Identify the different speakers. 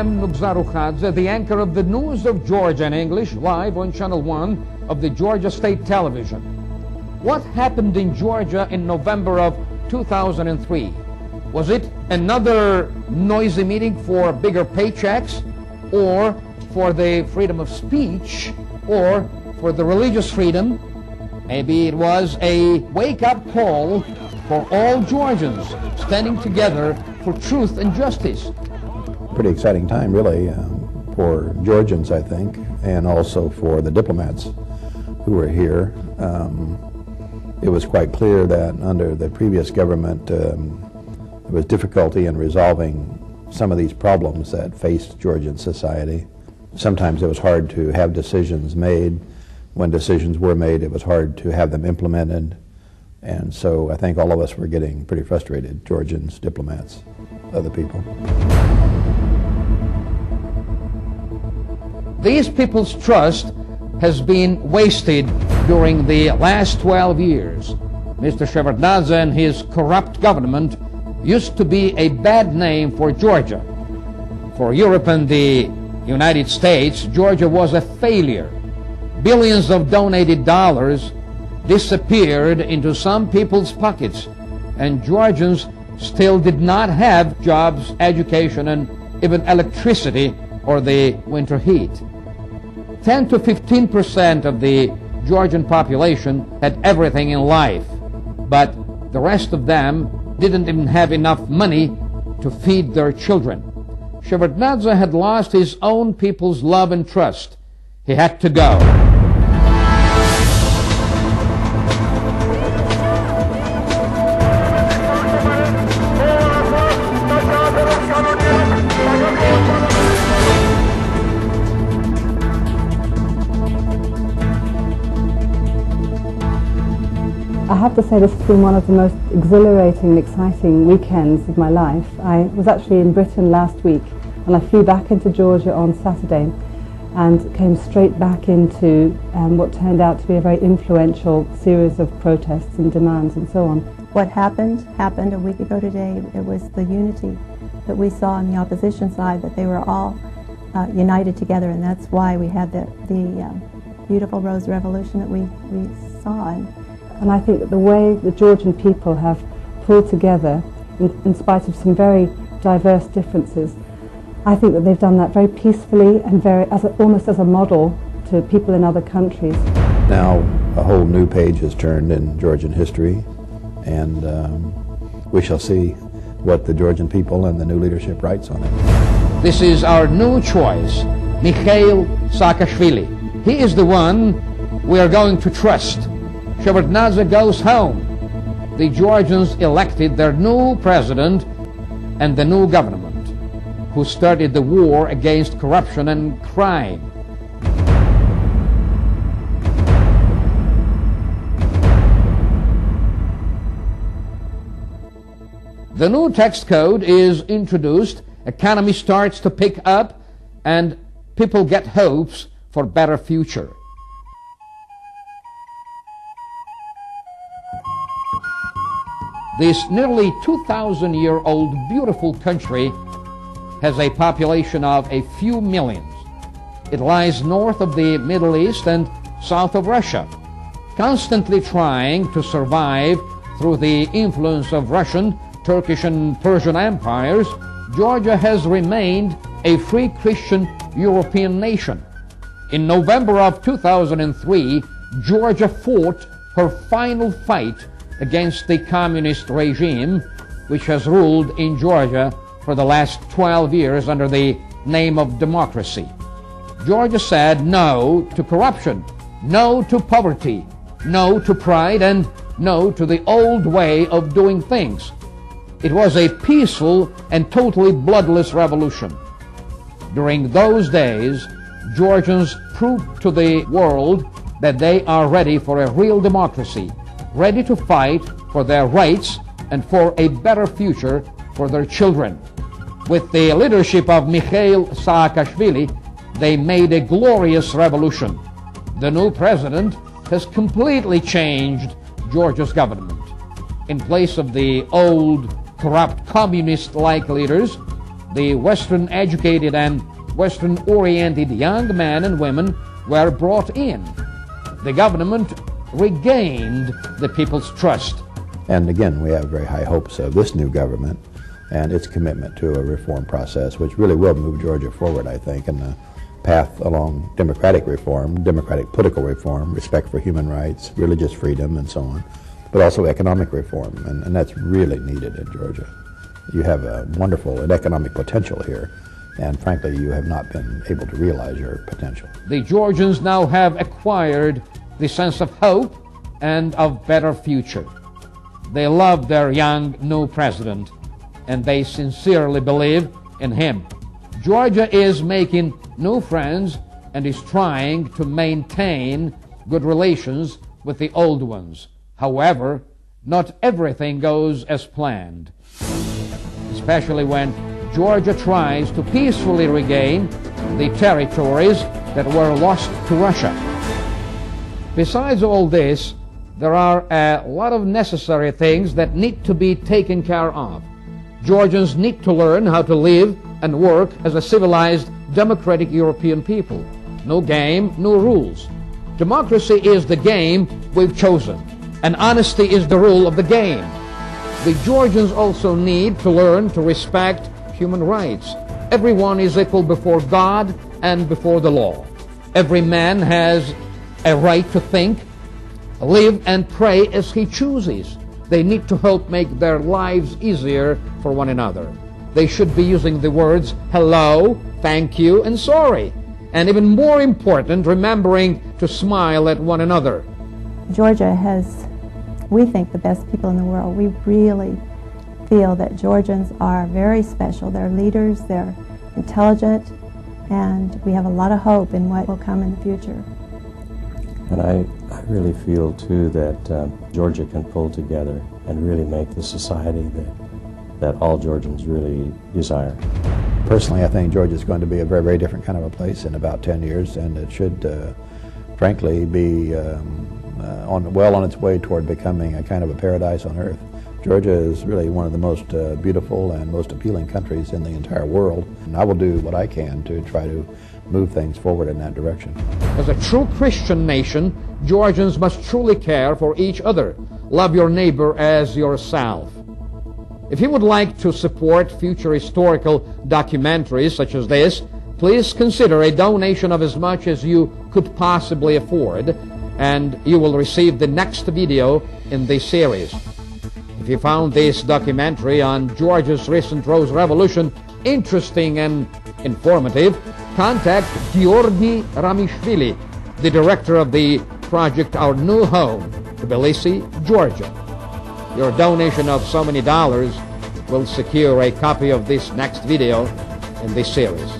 Speaker 1: Abraham Nugzarukhadze, the anchor of the News of Georgia in English, live on Channel 1 of the Georgia State Television. What happened in Georgia in November of 2003? Was it another noisy meeting for bigger paychecks, or for the freedom of speech, or for the religious freedom? Maybe it was a wake-up call for all Georgians standing together for truth and justice.
Speaker 2: Pretty exciting time, really, for Georgians, I think, and also for the diplomats who were here. It was quite clear that under the previous government, there was difficulty in resolving some of these problems that faced Georgian society. Sometimes it was hard to have decisions made. When decisions were made, it was hard to have them implemented. And so I think all of us were getting pretty frustrated, Georgians, diplomats, other people.
Speaker 1: These people's trust has been wasted during the last 12 years. Mr. Shevardnadze and his corrupt government used to be a bad name for Georgia. For Europe and the United States, Georgia was a failure. Billions of donated dollars disappeared into some people's pockets, and Georgians still did not have jobs, education, and even electricity or the winter heat. 10 to 15% of the Georgian population had everything in life, but the rest of them didn't even have enough money to feed their children. Shevardnadze had lost his own people's love and trust. He had to go.
Speaker 3: I have to say this has been one of the most exhilarating and exciting weekends of my life. I was actually in Britain last week, and I flew back into Georgia on Saturday and came straight back into what turned out to be a very influential series of protests and demands and so on.
Speaker 4: What happened a week ago today. It was the unity that we saw on the opposition side, that they were all united together, and that's why we had the beautiful Rose Revolution that we saw.
Speaker 3: And I think that the way the Georgian people have pulled together, in spite of some very diverse differences, I think that they've done that very peacefully and almost as a model to people in other countries.
Speaker 2: Now a whole new page is turned in Georgian history, and we shall see what the Georgian people and the new leadership writes on it.
Speaker 1: This is our new choice, Mikhail Saakashvili. He is the one we are going to trust. Shevardnadze goes home. The Georgians elected their new president and the new government, who started the war against corruption and crime. The new tax code is introduced, economy starts to pick up, and people get hopes for better future. This nearly 2,000-year-old beautiful country has a population of a few millions. It lies north of the Middle East and south of Russia. Constantly trying to survive through the influence of Russian, Turkish, and Persian empires, Georgia has remained a free Christian European nation. In November of 2003, Georgia fought her final fight against the communist regime, which has ruled in Georgia for the last 12 years under the name of democracy. Georgia said no to corruption, no to poverty, no to pride, and no to the old way of doing things. It was a peaceful and totally bloodless revolution. During those days, Georgians proved to the world that they are ready for a real democracy, ready to fight for their rights and for a better future for their children. With the leadership of Mikhail Saakashvili, they made a glorious revolution. The new president has completely changed Georgia's government. In place of the old, corrupt, communist-like leaders, The Western-educated and Western-oriented young men and women were brought in. The government regained the people's trust.
Speaker 2: And again, we have very high hopes of this new government and its commitment to a reform process, which really will move Georgia forward, I think, in the path along democratic reform, democratic political reform, respect for human rights, religious freedom, and so on, but also economic reform, and that's really needed in Georgia. You have a wonderful economic potential here, and frankly, you have not been able to realize your potential.
Speaker 1: The Georgians now have acquired the sense of hope and of better future. They love their young new president, and they sincerely believe in him. Georgia is making new friends and is trying to maintain good relations with the old ones. However, not everything goes as planned, especially when Georgia tries to peacefully regain the territories that were lost to Russia. Besides all this, there are a lot of necessary things that need to be taken care of. Georgians need to learn how to live and work as a civilized, democratic European people. No game, no rules. Democracy is the game we've chosen, and honesty is the rule of the game. The Georgians also need to learn to respect human rights. Everyone is equal before God and before the law. Every man has a right to think, live, and pray as he chooses. They need to help make their lives easier for one another. They should be using the words hello, thank you, and sorry. And even more important, remembering to smile at one another.
Speaker 4: Georgia has, we think, the best people in the world. We really feel that Georgians are very special. They're leaders, they're intelligent, and we have a lot of hope in what will come in the future.
Speaker 5: And I really feel, too, that Georgia can pull together and really make the society that all Georgians really desire.
Speaker 2: Personally, I think Georgia is going to be a very, very different kind of a place in about 10 years, and it should, frankly, be well on its way toward becoming a kind of a paradise on earth. Georgia is really one of the most beautiful and most appealing countries in the entire world, and I will do what I can to try to move things forward in that direction.
Speaker 1: As a true Christian nation, Georgians must truly care for each other. Love your neighbor as yourself. If you would like to support future historical documentaries such as this, please consider a donation of as much as you could possibly afford, and you will receive the next video in this series. If you found this documentary on Georgia's recent Rose Revolution interesting and informative, contact Georgi Ramishvili, the director of the project Our New Home, Tbilisi, Georgia. Your donation of so many dollars will secure a copy of this next video in this series.